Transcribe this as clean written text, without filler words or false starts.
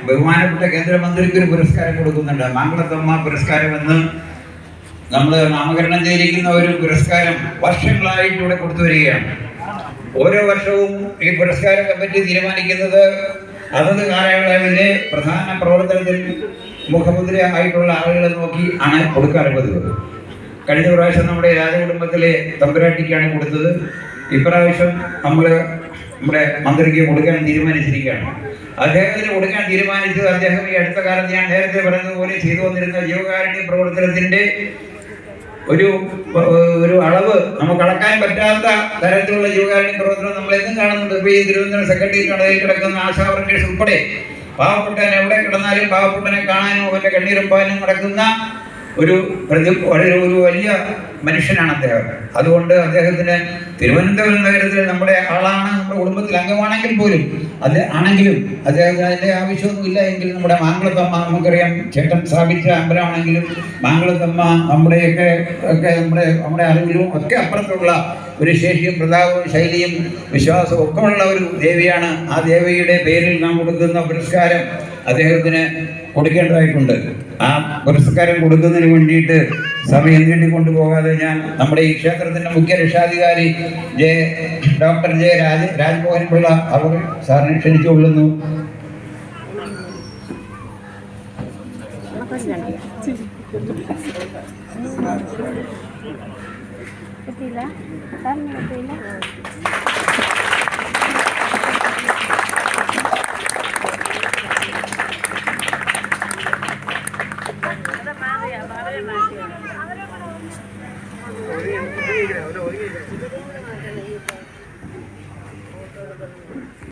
ബഹുമാനപ്പെട്ട കേന്ദ്രമന്ത്രിക്ക് ഒരു പുരസ്കാരം കൊടുക്കുന്നുണ്ട്. മാങ്കുളത്തമ്മ പുരസ്കാരം എന്ന് നമ്മൾ നാമകരണം ചെയ്തിരിക്കുന്ന ഒരു പുരസ്കാരം വർഷങ്ങളായിട്ട് ഇവിടെ കൊടുത്തു വരികയാണ്. ഓരോ വർഷവും ഈ പുരസ്കാര കമ്മിറ്റി തീരുമാനിക്കുന്നത് അതത് കാലയളവിലെ പ്രധാന പ്രവർത്തനത്തിൽ മുഖമുദ്ര ആയിട്ടുള്ള ആളുകളെ നോക്കി ആണ് കൊടുക്കാൻ പതിവ്. കഴിഞ്ഞ പ്രാവശ്യം നമ്മുടെ രാജകുടുംബത്തിലെ തമ്പുരാട്ടിക്കാണ് കൊടുത്തത്. ഇപ്രാവശ്യം നമ്മുടെ മന്ത്രിക്ക് കൊടുക്കാൻ തീരുമാനിച്ചിരിക്കുകയാണ്. അദ്ദേഹത്തിന് കൊടുക്കാൻ തീരുമാനിച്ചത് അദ്ദേഹം ഈ അടുത്ത കാലത്ത് ഞാൻ നേരത്തെ പറഞ്ഞതുപോലെ ചെയ്തു വന്നിരുന്ന ജീവകാരുണ്യ പ്രവർത്തനത്തിന്റെ ഒരു അളവ് നമുക്ക് അളക്കാൻ പറ്റാത്ത തരത്തിലുള്ള ജീവകാരുണ്യ പ്രവർത്തനം നമ്മൾ എന്നും കാണുന്നുണ്ട്. ഇപ്പോൾ ഈ തിരുവനന്തപുരം സെക്രട്ടേറിയറ്റ് കടയിൽ കിടക്കുന്ന ആശാ വർക്കേഴ്സ് ഉൾപ്പെടെ പാവപ്പെട്ടവൻ എവിടെ കിടന്നാലും പാവപ്പെട്ടവനെ കാണാനും അവൻ്റെ കണ്ണീരൊപ്പാനും നടക്കുന്ന ഒരു വലിയ മനുഷ്യനാണ് അദ്ദേഹം. അതുകൊണ്ട് അദ്ദേഹത്തിന് തിരുവനന്തപുരം നഗരത്തിൽ നമ്മുടെ ആളാണ്, നമ്മുടെ കുടുംബത്തിൽ അംഗമാണെങ്കിൽ പോലും അദ്ദേഹത്തിന് അതിൻ്റെ ആവശ്യമൊന്നുമില്ല എങ്കിൽ നമ്മുടെ മാങ്കുളത്തമ്മ, നമുക്കറിയാം ചേട്ടൻ സ്ഥാപിച്ച അമ്പലമാണെങ്കിലും മാങ്കുളത്തമ്മ നമ്മുടെ അറിവിലും ഒക്കെ അപ്പുറത്തുള്ള ഒരു ശേഷിയും പ്രതാപവും ശൈലിയും വിശ്വാസവും ഒക്കെ ഉള്ള ഒരു ദേവിയാണ്. ആ ദേവിയുടെ പേരിൽ നാം കൊടുക്കുന്ന പുരസ്കാരം അദ്ദേഹത്തിന് കൊടുക്കേണ്ടതായിട്ടുണ്ട്. ആ പുരസ്കാരം കൊടുക്കുന്നതിന് വേണ്ടിയിട്ട് സമയം നീട്ടിക്കൊണ്ടുപോകാതെ ഞാൻ നമ്മുടെ ഈ ക്ഷേത്രത്തിൻ്റെ മുഖ്യ രക്ഷാധികാരി ഡോക്ടർ രാജ്മോഹൻ പിള്ള അവർ സാറിനെ ക്ഷണിച്ചുകൊള്ളുന്നു. Pila? Saan mo pila?